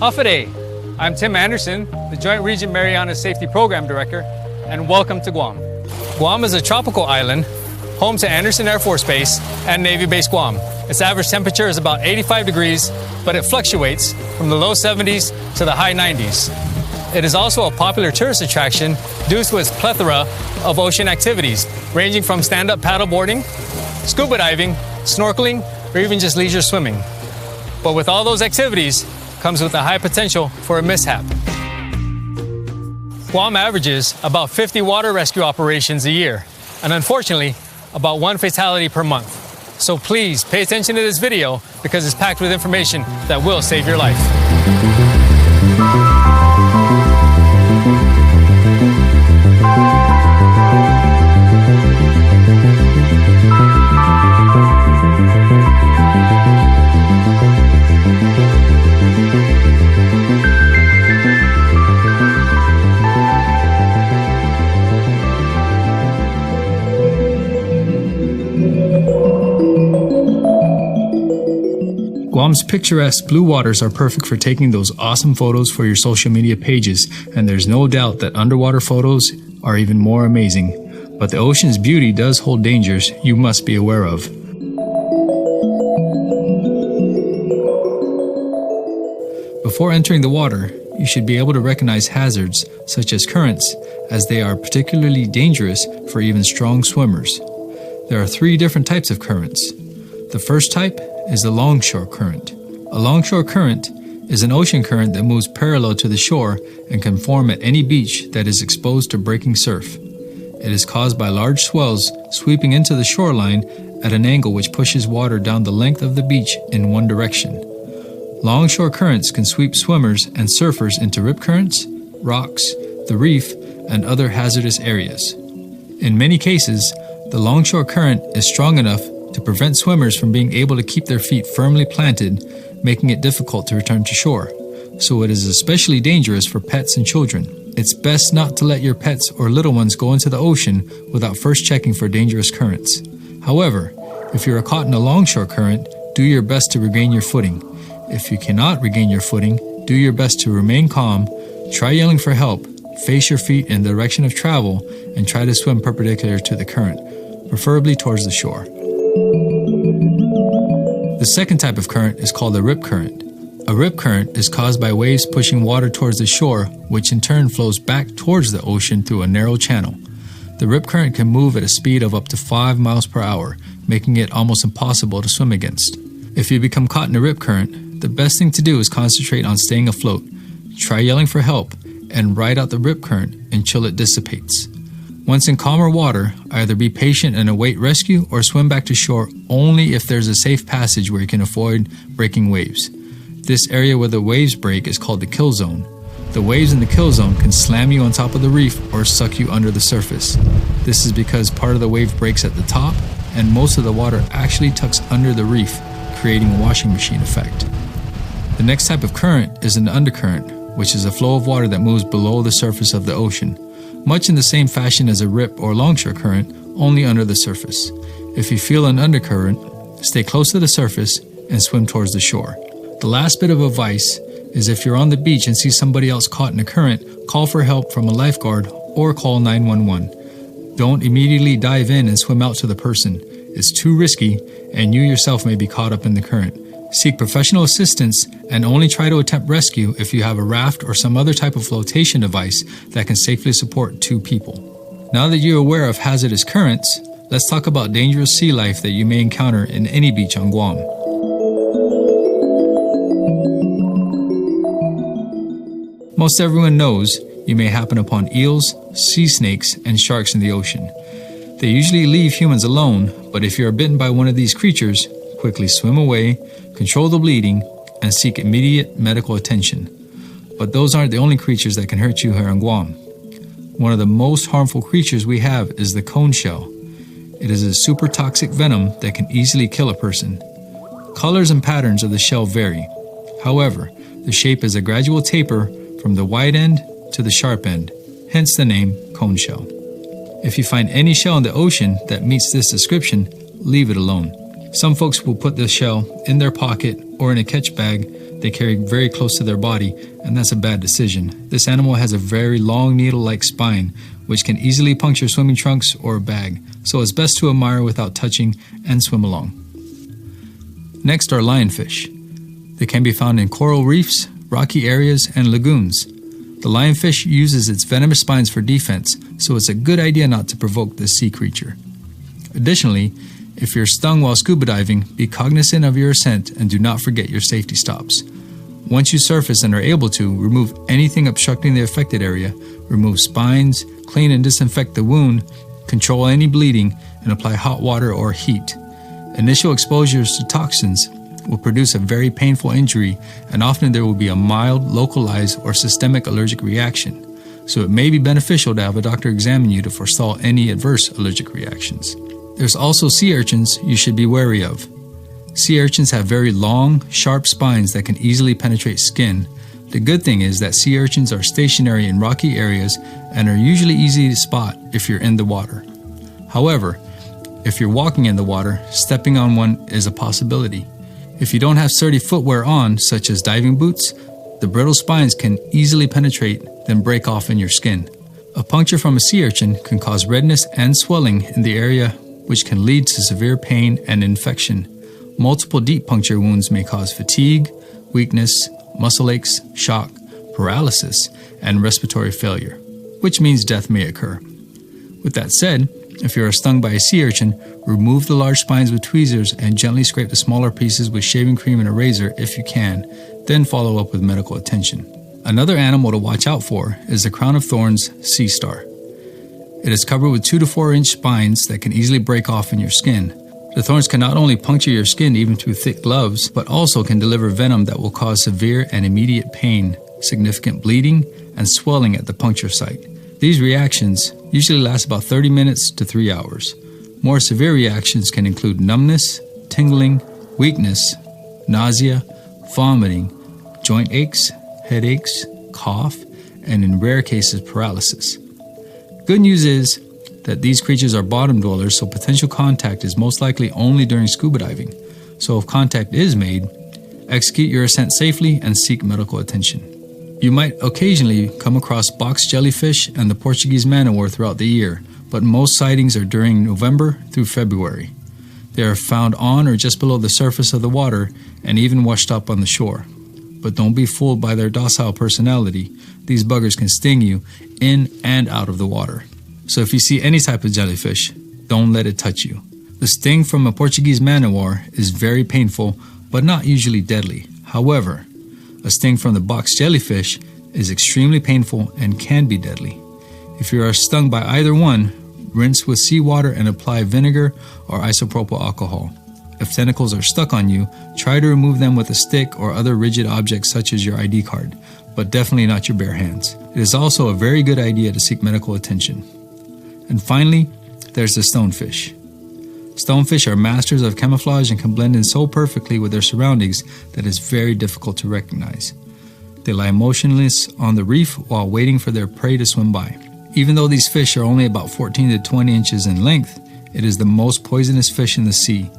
Hafaday. I'm Tim Andersen, the Joint Region Mariana Safety Program Director, and welcome to Guam. Guam is a tropical island, home to Andersen Air Force Base and Navy Base Guam. Its average temperature is about 85 degrees, but it fluctuates from the low 70s to the high 90s. It is also a popular tourist attraction due to its plethora of ocean activities, ranging from stand-up paddleboarding, scuba diving, snorkeling, or even just leisure swimming. But with all those activities comes with a high potential for a mishap. Guam averages about 50 water rescue operations a year, and unfortunately, about 1 fatality per month. So please pay attention to this video because it's packed with information that will save your life. Guam's picturesque blue waters are perfect for taking those awesome photos for your social media pages, and there's no doubt that underwater photos are even more amazing. But the ocean's beauty does hold dangers you must be aware of. Before entering the water, you should be able to recognize hazards such as currents, as they are particularly dangerous for even strong swimmers. There are 3 different types of currents. The first type is the longshore current. A longshore current is an ocean current that moves parallel to the shore and can form at any beach that is exposed to breaking surf. It is caused by large swells sweeping into the shoreline at an angle which pushes water down the length of the beach in one direction. Longshore currents can sweep swimmers and surfers into rip currents, rocks, the reef, and other hazardous areas. In many cases, the longshore current is strong enough to prevent swimmers from being able to keep their feet firmly planted, making it difficult to return to shore. So it is especially dangerous for pets and children. It's best not to let your pets or little ones go into the ocean without first checking for dangerous currents. However, if you are caught in a longshore current, do your best to regain your footing. If you cannot regain your footing, do your best to remain calm, try yelling for help, face your feet in the direction of travel, and try to swim perpendicular to the current, preferably towards the shore. The second type of current is called a rip current. A rip current is caused by waves pushing water towards the shore, which in turn flows back towards the ocean through a narrow channel. The rip current can move at a speed of up to 5 miles per hour, making it almost impossible to swim against. If you become caught in a rip current, the best thing to do is concentrate on staying afloat, try yelling for help, and ride out the rip current until it dissipates. Once in calmer water, either be patient and await rescue or swim back to shore only if there's a safe passage where you can avoid breaking waves. This area where the waves break is called the kill zone. The waves in the kill zone can slam you on top of the reef or suck you under the surface. This is because part of the wave breaks at the top and most of the water actually tucks under the reef, creating a washing machine effect. The next type of current is an undercurrent, which is a flow of water that moves below the surface of the ocean, much in the same fashion as a rip or longshore current, only under the surface. If you feel an undercurrent, stay close to the surface and swim towards the shore. The last bit of advice is if you're on the beach and see somebody else caught in a current, call for help from a lifeguard or call 911. Don't immediately dive in and swim out to the person. It's too risky and you yourself may be caught up in the current. Seek professional assistance and only try to attempt rescue if you have a raft or some other type of flotation device that can safely support 2 people. Now that you're aware of hazardous currents, let's talk about dangerous sea life that you may encounter in any beach on Guam. Most everyone knows you may happen upon eels, sea snakes, and sharks in the ocean. They usually leave humans alone, but if you are bitten by one of these creatures, quickly swim away, control the bleeding, and seek immediate medical attention. But those aren't the only creatures that can hurt you here on Guam. One of the most harmful creatures we have is the cone shell. It is a super toxic venom that can easily kill a person. Colors and patterns of the shell vary. However, the shape is a gradual taper from the wide end to the sharp end, hence the name cone shell. If you find any shell in the ocean that meets this description, leave it alone. Some folks will put the shell in their pocket or in a catch bag they carry very close to their body, and that's a bad decision. This animal has a very long needle-like spine, which can easily puncture swimming trunks or a bag, so it's best to admire without touching and swim along. Next are lionfish. They can be found in coral reefs, rocky areas, and lagoons. The lionfish uses its venomous spines for defense, so it's a good idea not to provoke this sea creature. Additionally, if you're stung while scuba diving, be cognizant of your ascent and do not forget your safety stops. Once you surface and are able to, remove anything obstructing the affected area, remove spines, clean and disinfect the wound, control any bleeding, and apply hot water or heat. Initial exposures to toxins will produce a very painful injury, and often there will be a mild, localized, or systemic allergic reaction. So it may be beneficial to have a doctor examine you to forestall any adverse allergic reactions. There's also sea urchins you should be wary of. Sea urchins have very long, sharp spines that can easily penetrate skin. The good thing is that sea urchins are stationary in rocky areas and are usually easy to spot if you're in the water. However, if you're walking in the water, stepping on one is a possibility. If you don't have sturdy footwear on, such as diving boots, the brittle spines can easily penetrate, then break off in your skin. A puncture from a sea urchin can cause redness and swelling in the area, which can lead to severe pain and infection. Multiple deep puncture wounds may cause fatigue, weakness, muscle aches, shock, paralysis, and respiratory failure, which means death may occur. With that said, if you are stung by a sea urchin, remove the large spines with tweezers and gently scrape the smaller pieces with shaving cream and a razor if you can, then follow up with medical attention. Another animal to watch out for is the crown of thorns sea star. It is covered with 2 to 4 inch spines that can easily break off in your skin. The thorns can not only puncture your skin even through thick gloves, but also can deliver venom that will cause severe and immediate pain, significant bleeding, and swelling at the puncture site. These reactions usually last about 30 minutes to 3 hours. More severe reactions can include numbness, tingling, weakness, nausea, vomiting, joint aches, headaches, cough, and in rare cases, paralysis. Good news is that these creatures are bottom dwellers, so potential contact is most likely only during scuba diving. So if contact is made, execute your ascent safely and seek medical attention. You might occasionally come across box jellyfish and the Portuguese man-o-war throughout the year, but most sightings are during November through February. They are found on or just below the surface of the water and even washed up on the shore. But don't be fooled by their docile personality. These buggers can sting you in and out of the water. So if you see any type of jellyfish, don't let it touch you. The sting from a Portuguese man-o-war is very painful, but not usually deadly. However, a sting from the box jellyfish is extremely painful and can be deadly. If you are stung by either one, rinse with seawater and apply vinegar or isopropyl alcohol. If tentacles are stuck on you, try to remove them with a stick or other rigid object such as your ID card, but definitely not your bare hands. It is also a very good idea to seek medical attention. And finally, there's the stonefish. Stonefish are masters of camouflage and can blend in so perfectly with their surroundings that it's very difficult to recognize. They lie motionless on the reef while waiting for their prey to swim by. Even though these fish are only about 14 to 20 inches in length, it is the most poisonous fish in the sea.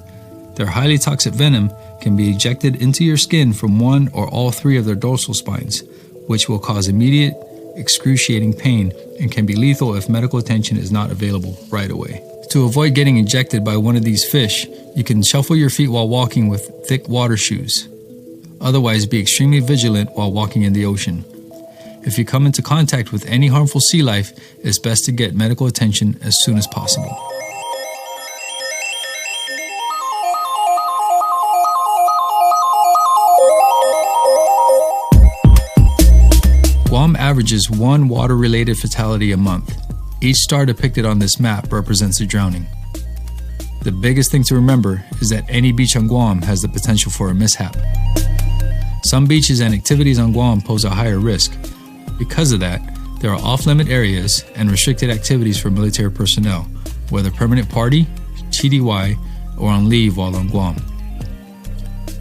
Their highly toxic venom can be ejected into your skin from one or all 3 of their dorsal spines, which will cause immediate, excruciating pain and can be lethal if medical attention is not available right away. To avoid getting injected by one of these fish, you can shuffle your feet while walking with thick water shoes. Otherwise, be extremely vigilant while walking in the ocean. If you come into contact with any harmful sea life, it's best to get medical attention as soon as possible. Guam averages 1 water-related fatality a month. Each star depicted on this map represents a drowning. The biggest thing to remember is that any beach on Guam has the potential for a mishap. Some beaches and activities on Guam pose a higher risk. Because of that, there are off-limit areas and restricted activities for military personnel, whether permanent party, TDY, or on leave while on Guam.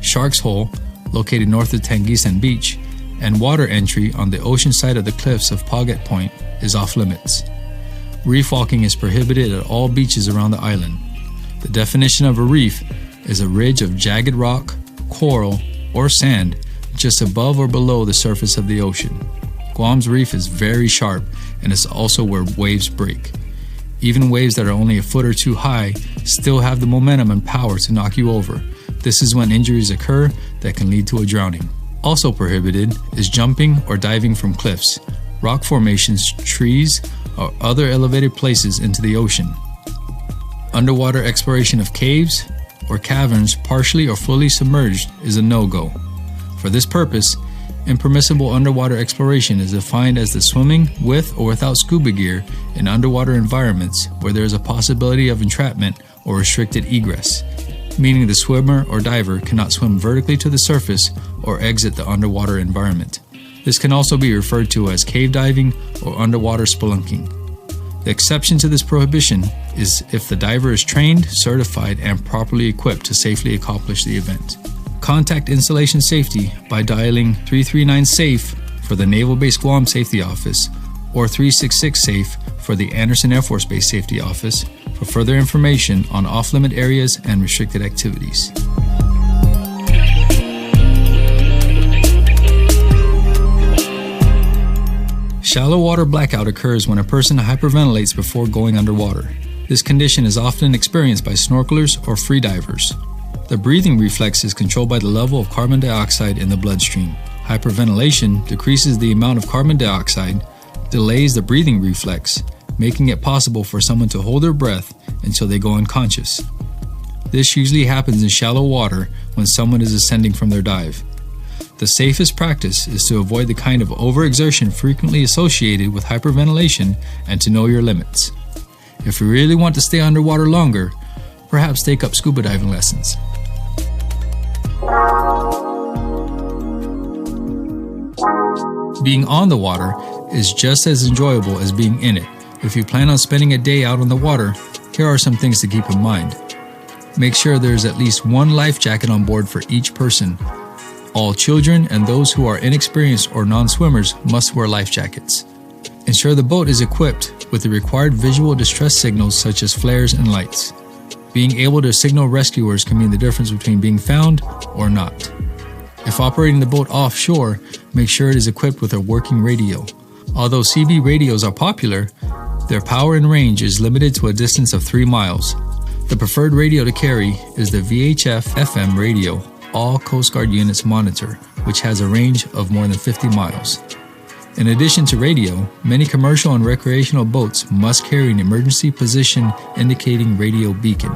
Shark's Hole, located north of Tangisan Beach, and water entry on the ocean side of the cliffs of Paget Point is off-limits. Reef walking is prohibited at all beaches around the island. The definition of a reef is a ridge of jagged rock, coral, or sand just above or below the surface of the ocean. Guam's reef is very sharp and is also where waves break. Even waves that are only a foot or two high still have the momentum and power to knock you over. This is when injuries occur that can lead to a drowning. Also prohibited is jumping or diving from cliffs, rock formations, trees, or other elevated places into the ocean. Underwater exploration of caves or caverns partially or fully submerged is a no-go. For this purpose, impermissible underwater exploration is defined as the swimming with or without scuba gear in underwater environments where there is a possibility of entrapment or restricted egress, meaning the swimmer or diver cannot swim vertically to the surface or exit the underwater environment. This can also be referred to as cave diving or underwater spelunking. The exception to this prohibition is if the diver is trained, certified, and properly equipped to safely accomplish the event. Contact Installation Safety by dialing 339-SAFE for the Naval Base Guam Safety Office or 366-SAFE for the Andersen Air Force Base Safety Office for further information on off-limit areas and restricted activities. Shallow water blackout occurs when a person hyperventilates before going underwater. This condition is often experienced by snorkelers or freedivers. The breathing reflex is controlled by the level of carbon dioxide in the bloodstream. Hyperventilation decreases the amount of carbon dioxide, delays the breathing reflex, making it possible for someone to hold their breath until they go unconscious. This usually happens in shallow water when someone is ascending from their dive. The safest practice is to avoid the kind of overexertion frequently associated with hyperventilation and to know your limits. If you really want to stay underwater longer, perhaps take up scuba diving lessons. Being on the water is just as enjoyable as being in it. If you plan on spending a day out on the water, here are some things to keep in mind. Make sure there is at least one life jacket on board for each person. All children and those who are inexperienced or non-swimmers must wear life jackets. Ensure the boat is equipped with the required visual distress signals such as flares and lights. Being able to signal rescuers can mean the difference between being found or not. If operating the boat offshore, make sure it is equipped with a working radio. Although CB radios are popular, their power and range is limited to a distance of 3 miles. The preferred radio to carry is the VHF FM radio all Coast Guard units monitor, which has a range of more than 50 miles. In addition to radio, many commercial and recreational boats must carry an emergency position indicating radio beacon.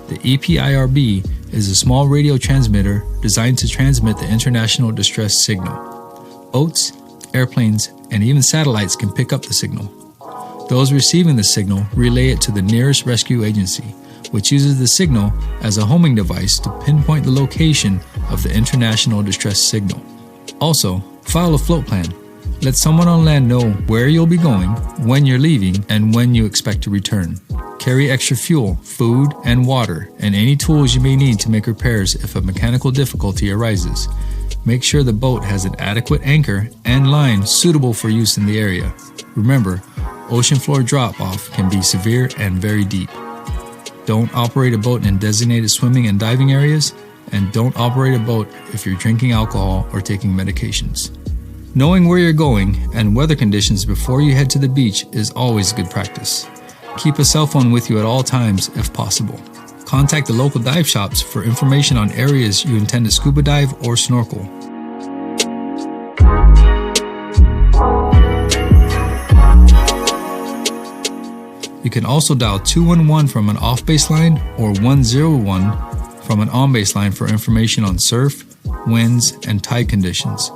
The EPIRB is a small radio transmitter designed to transmit the international distress signal. Boats, airplanes, and even satellites can pick up the signal. Those receiving the signal relay it to the nearest rescue agency, which uses the signal as a homing device to pinpoint the location of the international distress signal. Also, file a float plan. Let someone on land know where you'll be going, when you're leaving, and when you expect to return. Carry extra fuel, food, and water, and any tools you may need to make repairs if a mechanical difficulty arises. Make sure the boat has an adequate anchor and line suitable for use in the area. Remember, ocean floor drop-off can be severe and very deep. Don't operate a boat in designated swimming and diving areas, and don't operate a boat if you're drinking alcohol or taking medications. Knowing where you're going and weather conditions before you head to the beach is always good practice. Keep a cell phone with you at all times if possible. Contact the local dive shops for information on areas you intend to scuba dive or snorkel. You can also dial 211 from an off-base line or 101 from an on-base line for information on surf, winds, and tide conditions.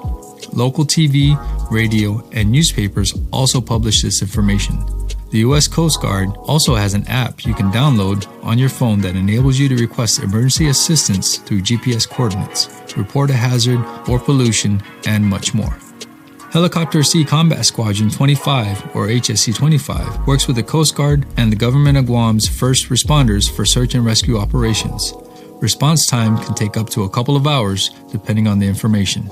Local TV, radio, and newspapers also publish this information. The U.S. Coast Guard also has an app you can download on your phone that enables you to request emergency assistance through GPS coordinates, report a hazard or pollution, and much more. Helicopter Sea Combat Squadron 25, or HSC 25, works with the Coast Guard and the Government of Guam's first responders for search and rescue operations. Response time can take up to a couple of hours, depending on the information.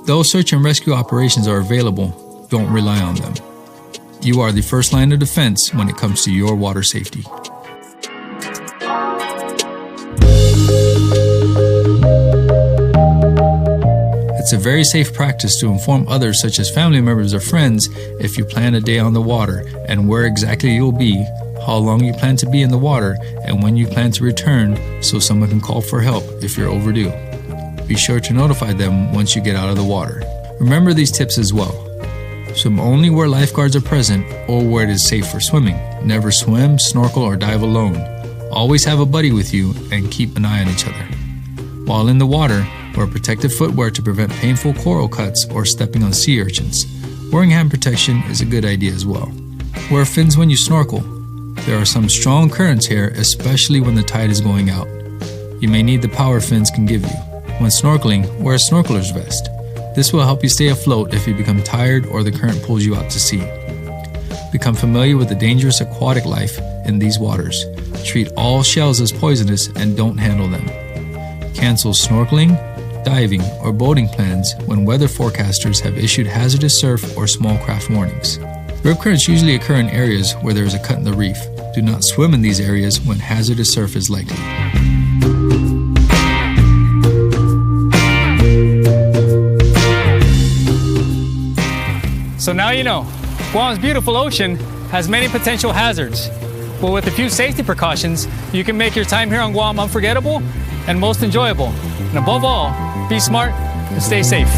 Though search and rescue operations are available, don't rely on them. You are the first line of defense when it comes to your water safety. It's It's a very safe practice to inform others, such as family members or friends, if you plan a day on the water and where exactly you'll be, how long you plan to be in the water, and when you plan to return so someone can call for help if you're overdue. Be sure to notify them once you get out of the water. Remember these tips as well. Swim only where lifeguards are present or where it is safe for swimming. Never swim, snorkel, or dive alone. Always have a buddy with you and keep an eye on each other. While in the water, wear protective footwear to prevent painful coral cuts or stepping on sea urchins. Wearing hand protection is a good idea as well. Wear fins when you snorkel. There are some strong currents here, especially when the tide is going out. You may need the power fins can give you. When snorkeling, wear a snorkeler's vest. This will help you stay afloat if you become tired or the current pulls you out to sea. Become familiar with the dangerous aquatic life in these waters. Treat all shells as poisonous and don't handle them. Cancel snorkeling, diving, or boating plans when weather forecasters have issued hazardous surf or small craft warnings. Rip currents usually occur in areas where there is a cut in the reef. Do not swim in these areas when hazardous surf is likely. So now you know, Guam's beautiful ocean has many potential hazards. But with a few safety precautions, you can make your time here on Guam unforgettable and most enjoyable. And above all, be smart and stay safe.